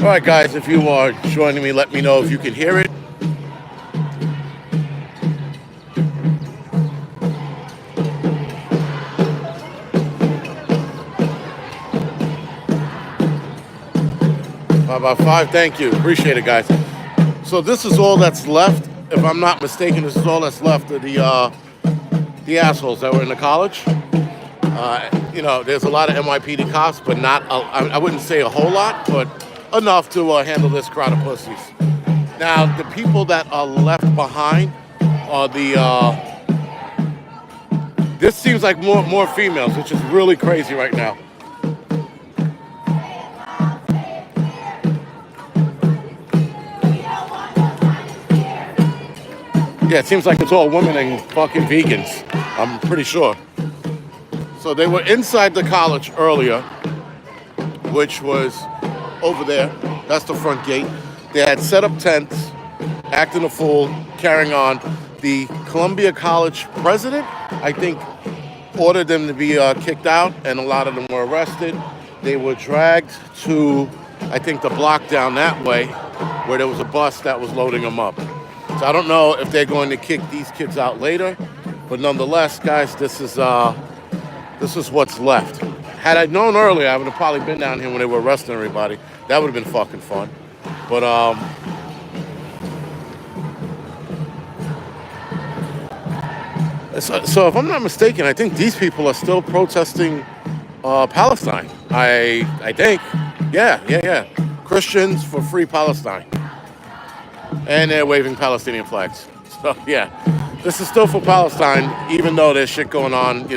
All right, guys, if you are joining me, let me know if you can hear it. Five by five, thank you. Appreciate it, guys. So this is all that's left. If I'm not mistaken, this is all that's left of the assholes that were in the college. There's a lot of NYPD cops, but not. I wouldn't say a whole lot, but enough to handle this crowd of pussies. Now, the people that are left behind are the. This seems like more females, which is really crazy right now. Yeah, it seems like it's all women and fucking vegans. I'm pretty sure. So they were inside the college earlier, which was over there. That's the front gate. They had set up tents, acting a fool, carrying on. The Columbia College president, I think, ordered them to be kicked out, and a lot of them were arrested. They were dragged to, I think, the block down that way, where there was a bus that was loading them up. So I don't know if they're going to kick these kids out later, but nonetheless, guys, this is what's left. Had I known earlier, I would have probably been down here when they were arresting everybody. That would have been fucking fun. But so if I'm not mistaken, I think these people are still protesting Palestine. I think, yeah, Christians for free Palestine, and they're waving Palestinian flags. So yeah, this is still for Palestine, even though there's shit going on.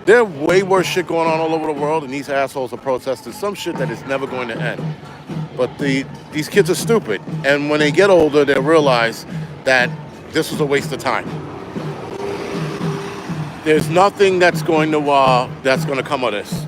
There's way worse shit going on all over the world, and these assholes are protesting some shit that is never going to end. But these kids are stupid, and when they get older, they'll realize that this was a waste of time. There's nothing that's going to come of this.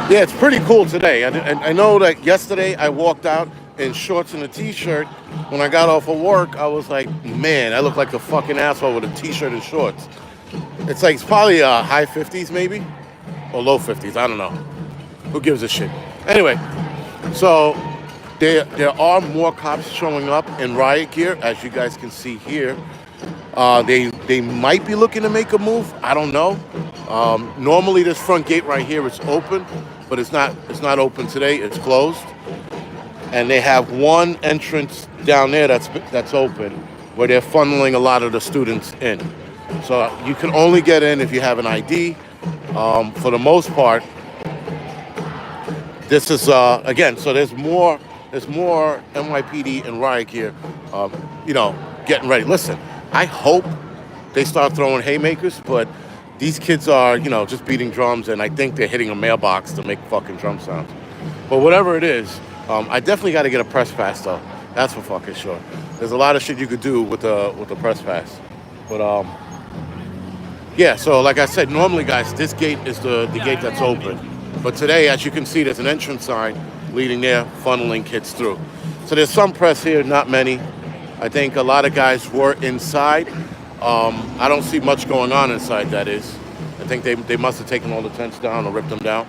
Yeah, it's pretty cool today. I know that yesterday I walked out in shorts and a t-shirt. When I got off of work, I was like, man, I look like a fucking asshole with a t-shirt and shorts. It's probably high 50s maybe, or low 50s, I don't know. Who gives a shit? Anyway, so there are more cops showing up in riot gear, as you guys can see here. They might be looking to make a move. I don't know. Normally this front gate right here is open, but it's not open today. It's closed. And they have one entrance down there that's open, where they're funneling a lot of the students in. So you can only get in if you have an ID. For the most part, this is again. So there's more NYPD and riot gear. Getting ready. Listen, I hope they start throwing haymakers, but these kids are, just beating drums, and I think they're hitting a mailbox to make fucking drum sounds. But whatever it is, I definitely got to get a press pass, though. That's for fucking sure. There's a lot of shit you could do with the press pass. But, yeah, so like I said, normally, guys, this gate is the gate that's open. But today, as you can see, there's an entrance sign leading there, funneling kids through. So there's some press here, not many. I think a lot of guys were inside. I don't see much going on inside, that is. I think they must have taken all the tents down or ripped them down.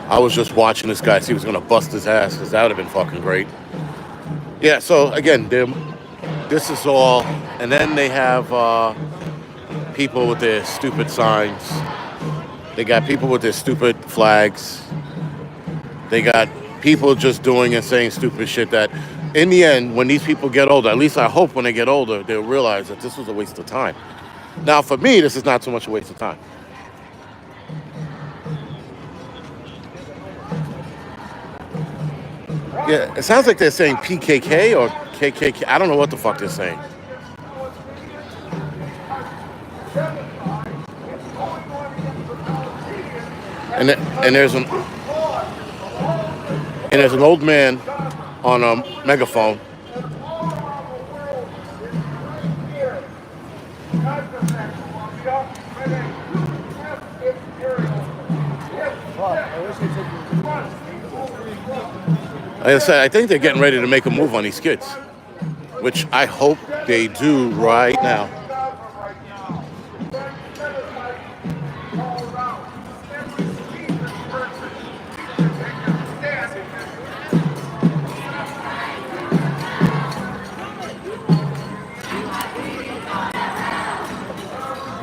I was just watching this guy see he was going to bust his ass, because that would have been fucking great. Yeah, so again, this is all. And then they have people with their stupid signs. They got people with their stupid flags. They got people just doing and saying stupid shit that, in the end, when these people get older, at least I hope when they get older, they'll realize that this was a waste of time. Now, for me, this is not so much a waste of time. Yeah, it sounds like they're saying PKK or KKK. I don't know what the fuck they're saying. And there's an old man on a megaphone. Like I said, I think they're getting ready to make a move on these kids, which I hope they do right now.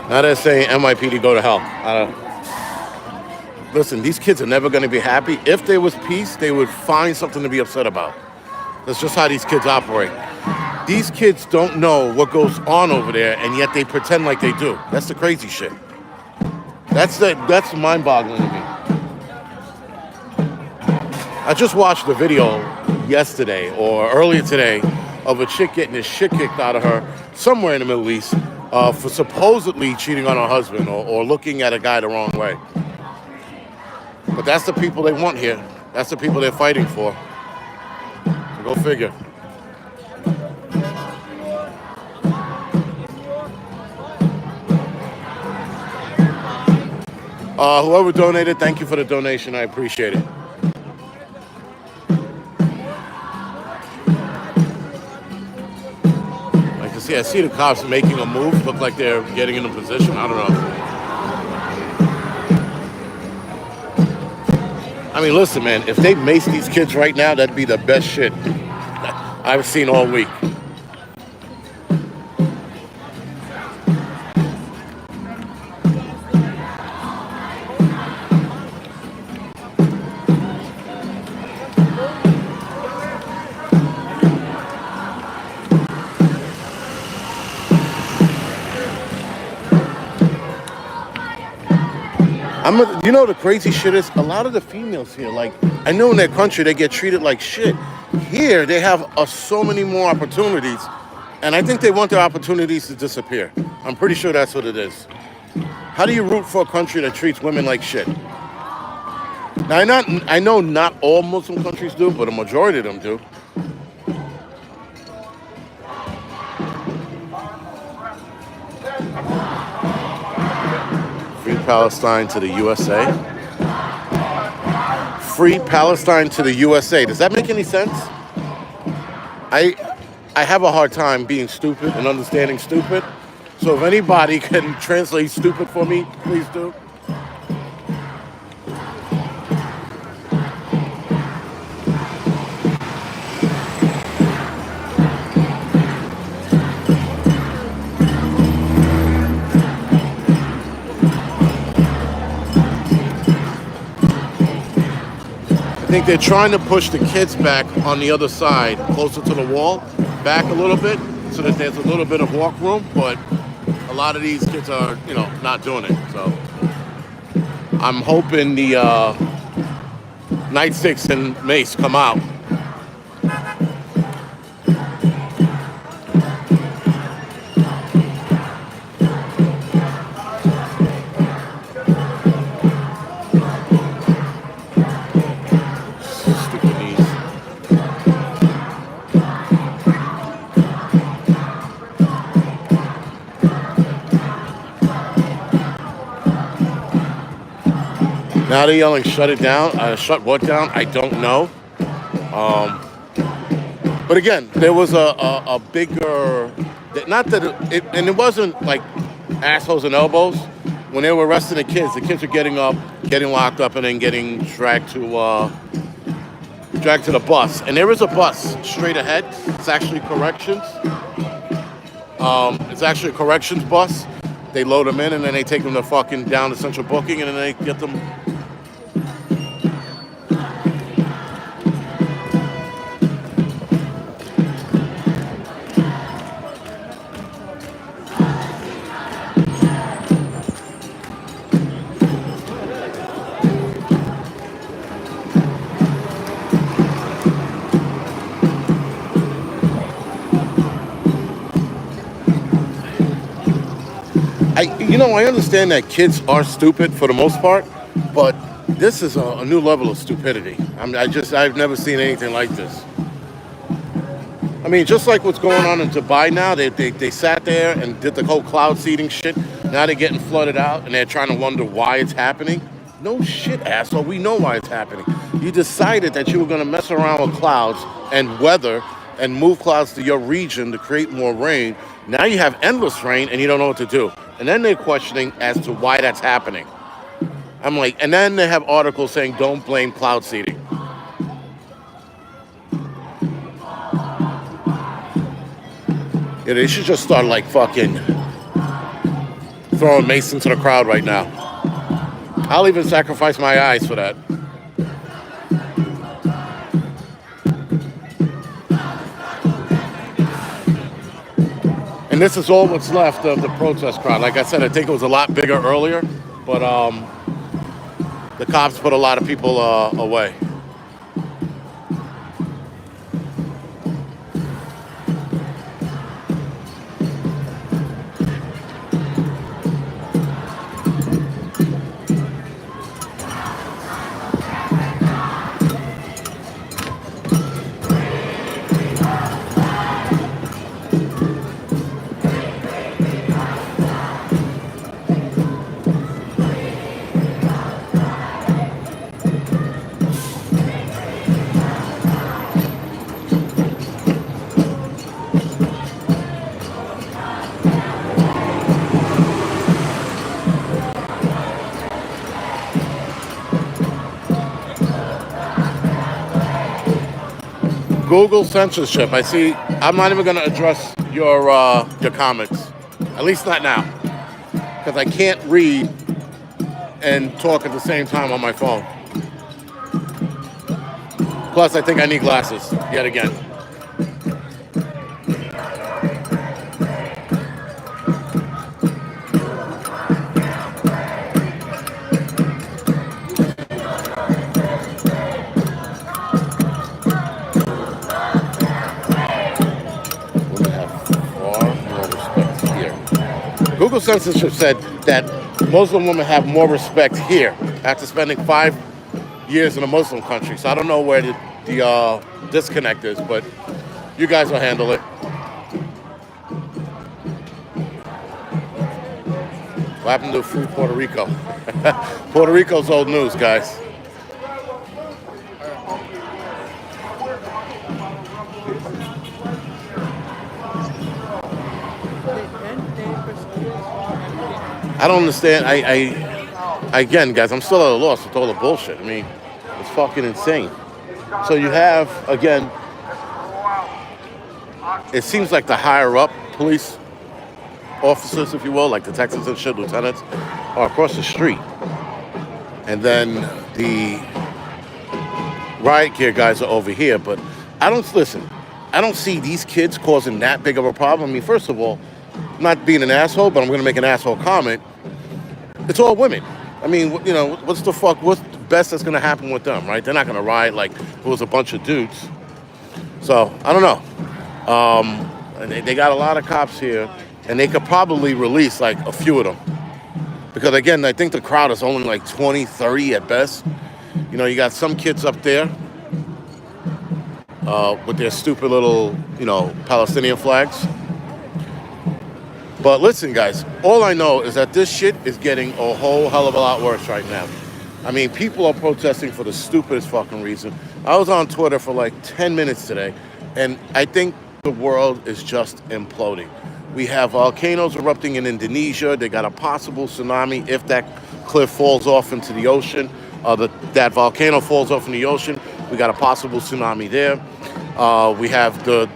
Now they're saying NYPD go to hell. Listen, these kids are never going to be happy. If there was peace, they would find something to be upset about. That's just how these kids operate. These kids don't know what goes on over there, and yet they pretend like they do. That's the crazy shit. That's mind-boggling to me. I just watched a video yesterday or earlier today of a chick getting the shit kicked out of her somewhere in the Middle East for supposedly cheating on her husband or looking at a guy the wrong way. But that's the people they want here. That's the people they're fighting for. So go figure. Whoever donated, thank you for the donation. I appreciate it. Like I see the cops making a move. Look like they're getting in a position. I don't know. I mean, listen, man, if they mace these kids right now, that'd be the best shit I've seen all week. You know the crazy shit is a lot of the females here, like, I know in their country they get treated like shit. Here they have so many more opportunities, and I think they want their opportunities to disappear. I'm pretty sure that's what it is. How do you root for a country that treats women like shit? Now, I know not all Muslim countries do, but a majority of them do. Free Palestine to the USA. Free Palestine to the USA. Does that make any sense? I have a hard time being stupid and understanding stupid. So if anybody can translate stupid for me, please do. I think they're trying to push the kids back on the other side, closer to the wall, back a little bit, so that there's a little bit of walk room, but a lot of these kids are, not doing it. So I'm hoping the nightsticks and mace come out. Now they're yelling, shut it down. Shut what down? I don't know. But again, there was a bigger, not that and it wasn't like assholes and elbows. When they were arresting the kids were getting up, getting locked up, and then getting dragged to the bus. And there is a bus straight ahead. It's actually corrections. It's actually a corrections bus. They load them in, and then they take them to fucking down to central booking, and then they get them. I understand that kids are stupid for the most part, but this is a new level of stupidity. I've never seen anything like this. I mean, just like what's going on in Dubai now, they sat there and did the whole cloud seeding shit. Now they're getting flooded out and they're trying to wonder why it's happening. No shit, asshole. We know why it's happening. You decided that you were going to mess around with clouds and weather and move clouds to your region to create more rain. Now you have endless rain and you don't know what to do. And then they're questioning as to why that's happening. I'm like, and then they have articles saying don't blame cloud seeding. Yeah, they should just start like fucking throwing mace into the crowd right now. I'll even sacrifice my eyes for that. And this is all what's left of the protest crowd. Like I said, I think it was a lot bigger earlier, but the cops put a lot of people away. Google censorship. I see. I'm not even going to address your comments. At least not now, because I can't read and talk at the same time on my phone. Plus, I think I need glasses yet again. Google censorship said that Muslim women have more respect here after spending 5 years in a Muslim country. So I don't know where the disconnect is, but you guys will handle it. What happened to free Puerto Rico? Puerto Rico's old news, guys. I don't understand. I again, guys, I'm still at a loss with all the bullshit. I mean, it's fucking insane. So you have, again, it seems like the higher up police officers, if you will, like detectives and shit, lieutenants, are across the street. And then the riot gear guys are over here. But I don't see these kids causing that big of a problem. I mean, first of all, not being an asshole, but I'm going to make an asshole comment. It's all women. I mean, you know, what's the best that's going to happen with them, right? They're not going to riot like it was a bunch of dudes. So, I don't know. And they got a lot of cops here, and they could probably release like a few of them. Because, again, I think the crowd is only like 20, 30 at best. You know, you got some kids up there with their stupid little, you know, Palestinian flags. But listen, guys, all I know is that this shit is getting a whole hell of a lot worse right now. I mean, people are protesting for the stupidest fucking reason. I was on Twitter for like 10 minutes today, and I think the world is just imploding. We have volcanoes erupting in Indonesia. They got a possible tsunami if that cliff falls off into the ocean. That volcano falls off in the ocean. We got a possible tsunami there. We have the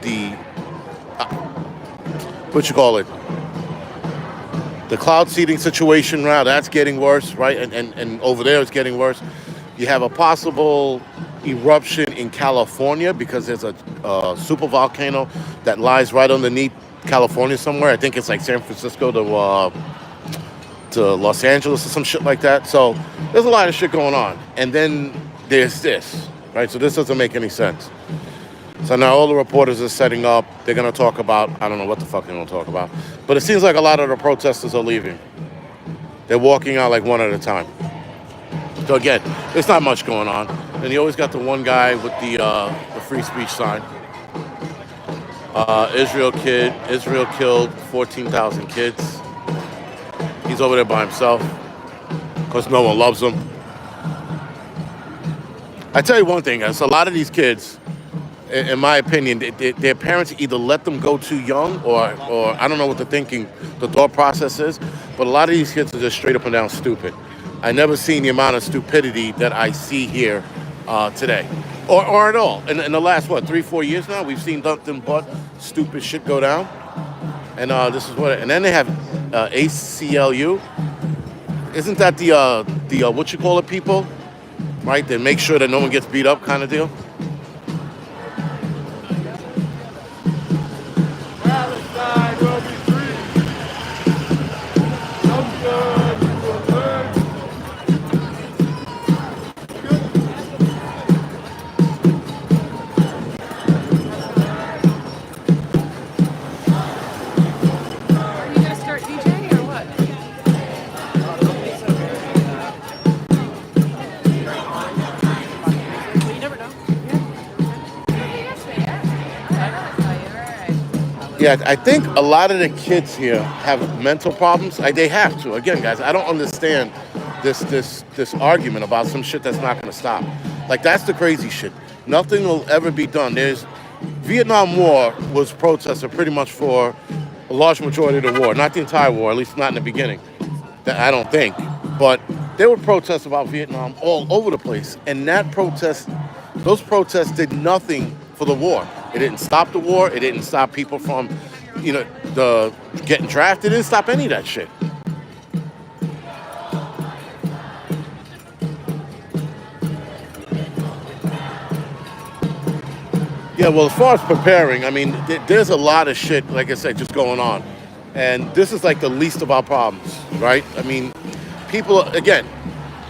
the cloud seeding situation now, that's getting worse, right? And over there it's getting worse. You have a possible eruption in California because there's a super volcano that lies right underneath California somewhere. I think it's like San Francisco to Los Angeles or some shit like that. So there's a lot of shit going on. And then there's this, right? So this doesn't make any sense. So now all the reporters are setting up. They're going to talk about, I don't know what the fuck they're going to talk about. But it seems like a lot of the protesters are leaving. They're walking out like one at a time. So again, there's not much going on. And you always got the one guy with the free speech sign. Israel killed 14,000 kids. He's over there by himself because no one loves him. I tell you one thing, guys. A lot of these kids, in my opinion, their parents either let them go too young, or I don't know what the thought process is. But a lot of these kids are just straight up and down stupid. I never seen the amount of stupidity that I see here today, or at all. In the last 3-4 years now, we've seen nothing but stupid shit go down. And this is what. And then they have ACLU. Isn't that the what you call it people, right? They make sure that no one gets beat up, kind of deal. Yeah, I think a lot of the kids here have mental problems. They have to. Again, guys, I don't understand this argument about some shit that's not going to stop. Like, that's the crazy shit. Nothing will ever be done. Vietnam War was protested pretty much for a large majority of the war, not the entire war, at least not in the beginning. I don't think, but there were protests about Vietnam all over the place, and those protests did nothing for the war. It didn't stop the war. It didn't stop people from, the getting drafted. It didn't stop any of that shit. Yeah, well, as far as preparing, I mean, there's a lot of shit, like I said, just going on. And this is like the least of our problems, right? I mean, people, again,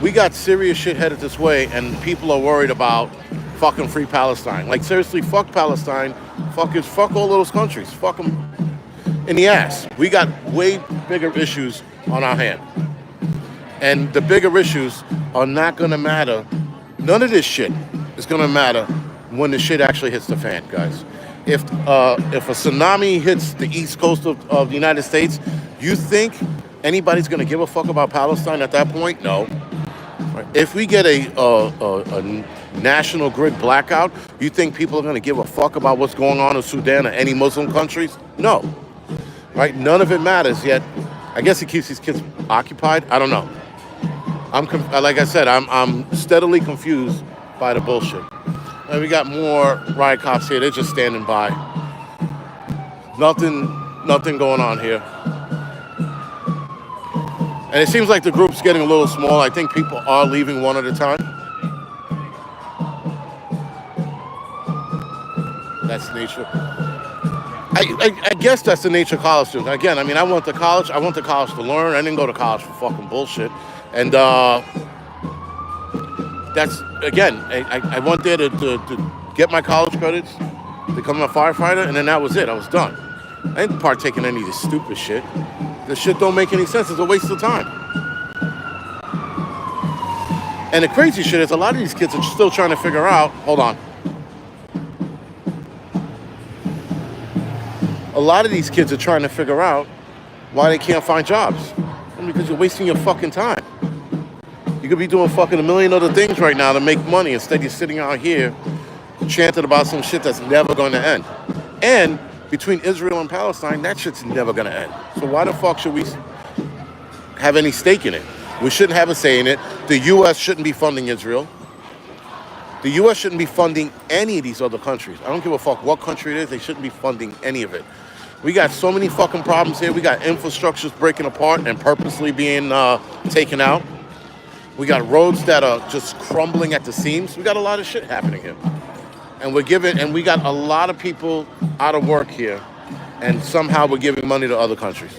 we got serious shit headed this way, and people are worried about fucking free Palestine. Like, seriously, fuck Palestine. Fuck all those countries. Fuck them in the ass. We got way bigger issues on our hand. And the bigger issues are not going to matter. None of this shit is going to matter when the shit actually hits the fan, guys. If a tsunami hits the east coast of the United States, you think anybody's going to give a fuck about Palestine at that point? No. If we get a national grid blackout, you think people are going to give a fuck about what's going on in Sudan or any Muslim countries? No. Right? None of it matters, yet I guess it keeps these kids occupied. I don't know. Like I said, I'm steadily confused by the bullshit. And we got more riot cops here. They're just standing by. Nothing going on here. And it seems like the group's getting a little small. I think people are leaving one at a time. That's nature. I guess that's the nature of college students. Again, I mean, I went to college to learn. I didn't go to college for fucking bullshit. And that's, again, I went there to get my college credits, become a firefighter, and then that was it. I was done. I didn't partake in any of this stupid shit. This shit don't make any sense. It's a waste of time. And the crazy shit is a lot of these kids are still trying to figure out, hold on. A lot of these kids are trying to figure out why they can't find jobs. Because you're wasting your fucking time. You could be doing fucking a million other things right now to make money. Instead, you're sitting out here chanting about some shit that's never going to end. And between Israel and Palestine, that shit's never going to end. So why the fuck should we have any stake in it? We shouldn't have a say in it. The U.S. shouldn't be funding Israel. The U.S. shouldn't be funding any of these other countries. I don't give a fuck what country it is. They shouldn't be funding any of it. We got so many fucking problems here. We got infrastructures breaking apart and purposely being taken out. We got roads that are just crumbling at the seams. We got a lot of shit happening here. And we got a lot of people out of work here. And somehow we're giving money to other countries.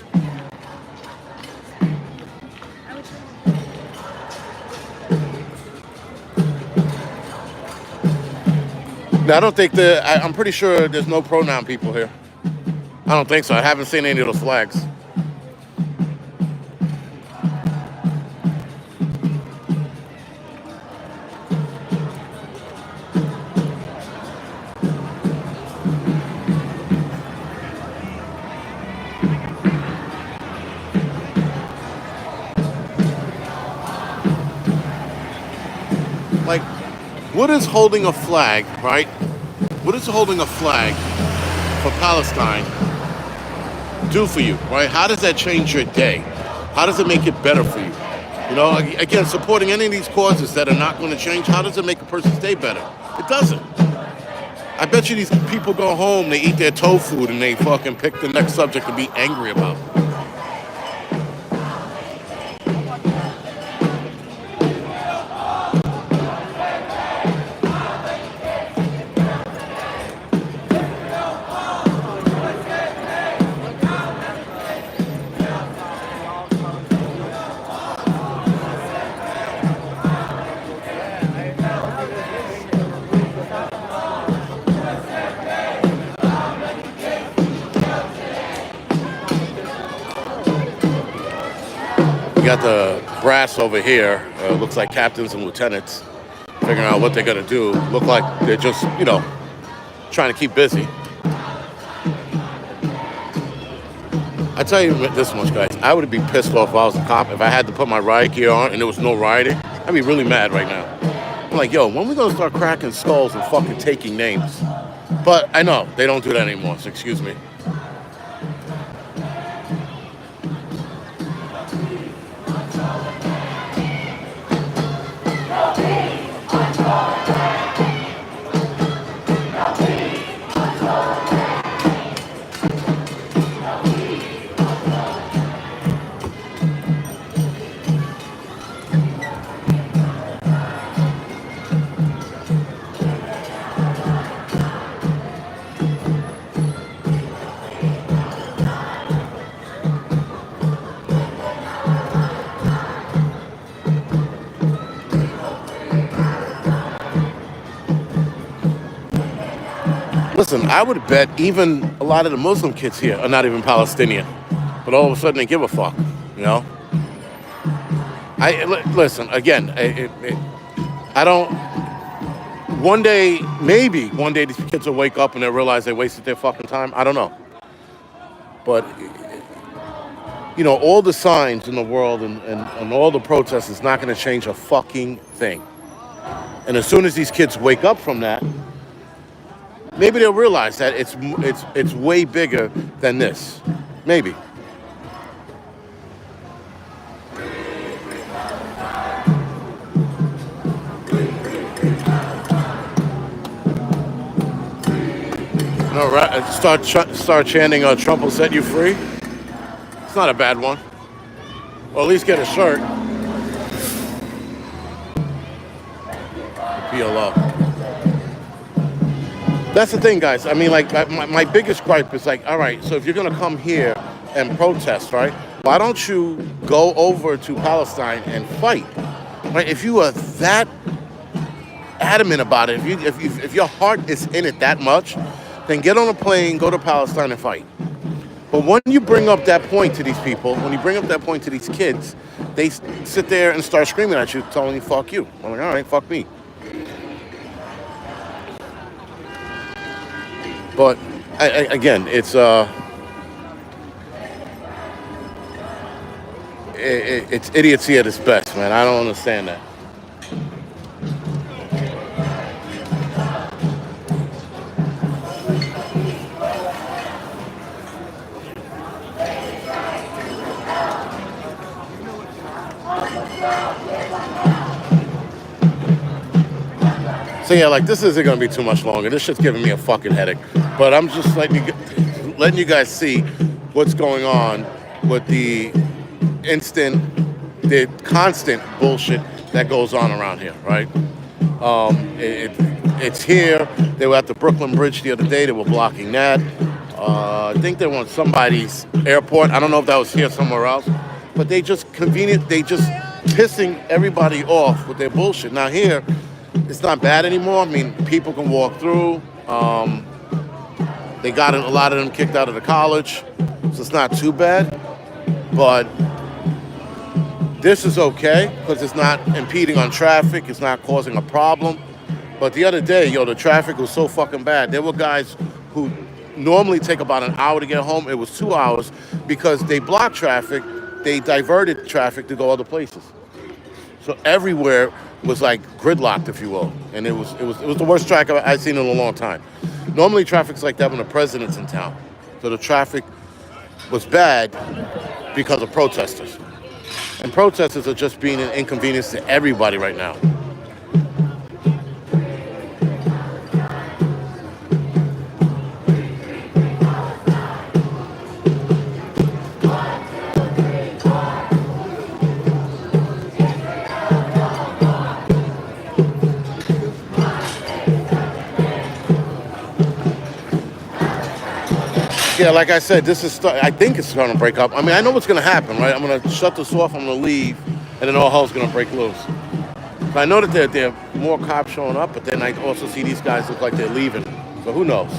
Now, I don't think I'm pretty sure there's no pronoun people here. I don't think so. I haven't seen any of those flags. Like, what is holding a flag, right? What is holding a flag for Palestine do for you, right? How does that change your day? How does it make it better for you? You know, again, supporting any of these causes that are not going to change, how does it make a person's day better? It doesn't. I bet you these people go home, they eat their tofu, and they fucking pick the next subject to be angry about. We got the brass over here. Looks like captains and lieutenants figuring out what they're gonna do. Look like they're just, trying to keep busy. I tell you this much, guys. I would be pissed off if I was a cop. If I had to put my riot gear on and there was no rioting, I'd be really mad right now. I'm like, yo, when we gonna start cracking skulls and fucking taking names? But I know they don't do that anymore, so excuse me. Listen, I would bet even a lot of the Muslim kids here are not even Palestinian, but all of a sudden they give a fuck, you know? Listen, again, I don't, maybe one day these kids will wake up and they'll realize they wasted their fucking time. I don't know. But, all the signs in the world and all the protests is not going to change a fucking thing. And as soon as these kids wake up from that, maybe they'll realize that it's way bigger than this. Maybe. All right, start chanting, Trump will set you free. It's not a bad one. Or at least get a shirt. PLO. That's the thing, guys. I mean, like, my biggest gripe is like, all right, so if you're going to come here and protest, right, why don't you go over to Palestine and fight? Right? If you are that adamant about it, if your heart is in it that much, then get on a plane, go to Palestine and fight. But when you bring up that point to these people, when you bring up that point to these kids, they sit there and start screaming at you, telling you, fuck you. I'm like, all right, fuck me. But again, it's idiocy at its best, man. I don't understand that. So yeah, like, this isn't gonna be too much longer. This shit's giving me a fucking headache. But I'm just letting you guys see what's going on with the constant bullshit that goes on around here, right? It's here. They were at the Brooklyn Bridge the other day. They were blocking that. I think they were on somebody's airport. I don't know if that was here or somewhere else. But they just pissing everybody off with their bullshit. Now here, it's not bad anymore. I mean, people can walk through. They got a lot of them kicked out of the college, so it's not too bad. But this is okay because it's not impeding on traffic. It's not causing a problem. But the other day, the traffic was so fucking bad. There were guys who normally take about an hour to get home. It was 2 hours because they blocked traffic. They diverted traffic to go other places. So everywhere was like gridlocked, if you will, and it was the worst traffic I've seen in a long time. Normally, traffic's like that when the president's in town. So the traffic was bad because of protesters, and protesters are just being an inconvenience to everybody right now. Yeah, like I said, I think it's going to break up. I mean, I know what's going to happen, right? I'm going to shut this off. I'm going to leave, and then all hell's going to break loose. So I know that there are more cops showing up, but then I also see these guys look like they're leaving. So who knows?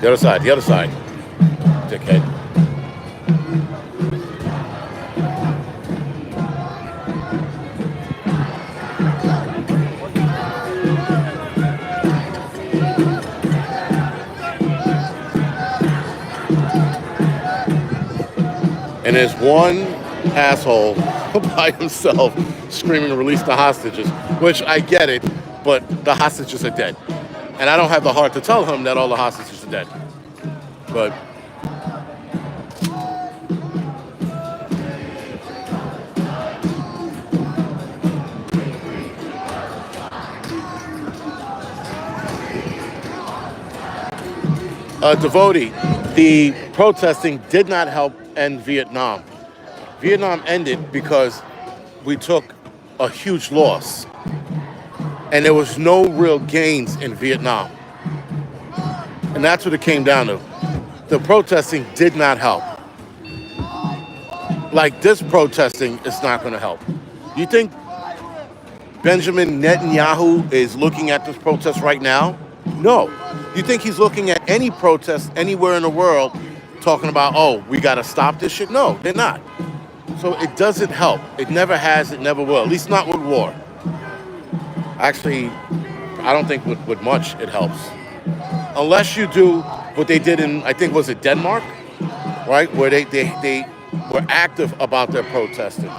The other side, dickhead. And there's one asshole by himself screaming, "Release the hostages," which I get it, but the hostages are dead. And I don't have the heart to tell him that all the hostages are dead. But devotee, the protesting did not help end Vietnam. Vietnam ended because we took a huge loss, and there was no real gains in Vietnam. And that's what it came down to. The protesting did not help. Like, this protesting is not going to help. You think Benjamin Netanyahu is looking at this protest right now? No. You think he's looking at any protest anywhere in the world talking about, oh, we got to stop this shit? No, they're not. So it doesn't help. It never has, it never will, at least not with war. Actually, I don't think with much it helps. Unless you do what they did in, I think, was it Denmark? Right? Where they were active about their protesting.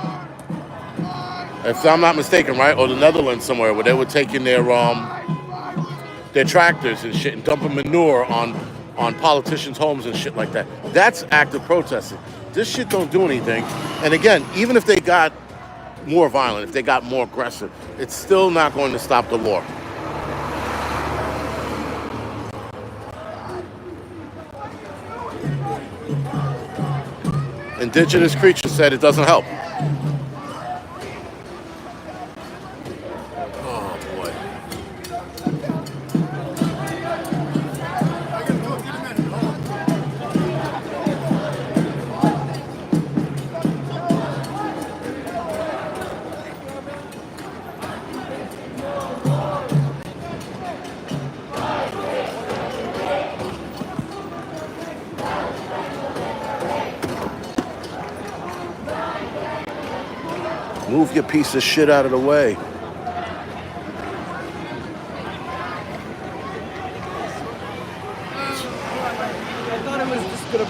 If I'm not mistaken, right? Or the Netherlands somewhere, where they were taking their tractors and shit and dumping manure on politicians' homes and shit like that. That's active protesting. This shit don't do anything. And again, even if they got more violent, if they got more aggressive, it's still not going to stop the war. Indigenous creatures said it doesn't help. Oh boy. Move your piece of shit out of the way.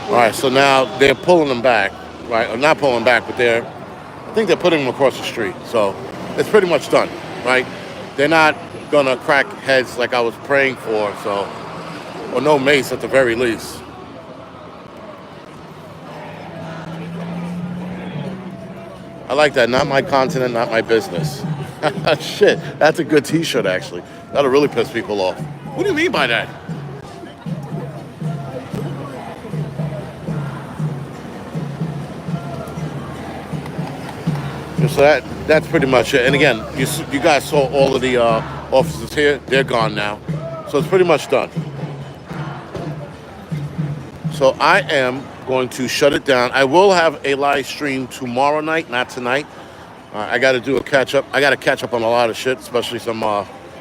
All right, so now they're pulling them back, right? Or not pulling back, but I think they're putting them across the street. So it's pretty much done, right? They're not gonna crack heads like I was praying for, so, or no mace at the very least. I like that. Not my continent, not my business. Shit, that's a good t-shirt, actually. That'll really piss people off. What do you mean by that? So that's pretty much it. And again, you guys saw all of the officers here. They're gone now. So it's pretty much done. So I am going to shut it down. I will have a live stream tomorrow night, not tonight. I got to do a catch up. I got to catch up on a lot of shit, especially some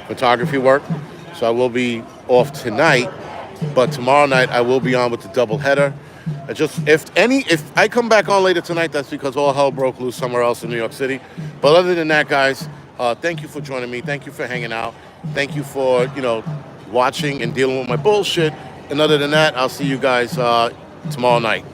photography work. So I will be off tonight, but tomorrow night I will be on with the double header. If I come back on later tonight, that's because all hell broke loose somewhere else in New York City. But other than that, guys, Thank you for joining me. Thank you for hanging out. Thank you for watching and dealing with my bullshit. And other than that, I'll see you guys tomorrow night.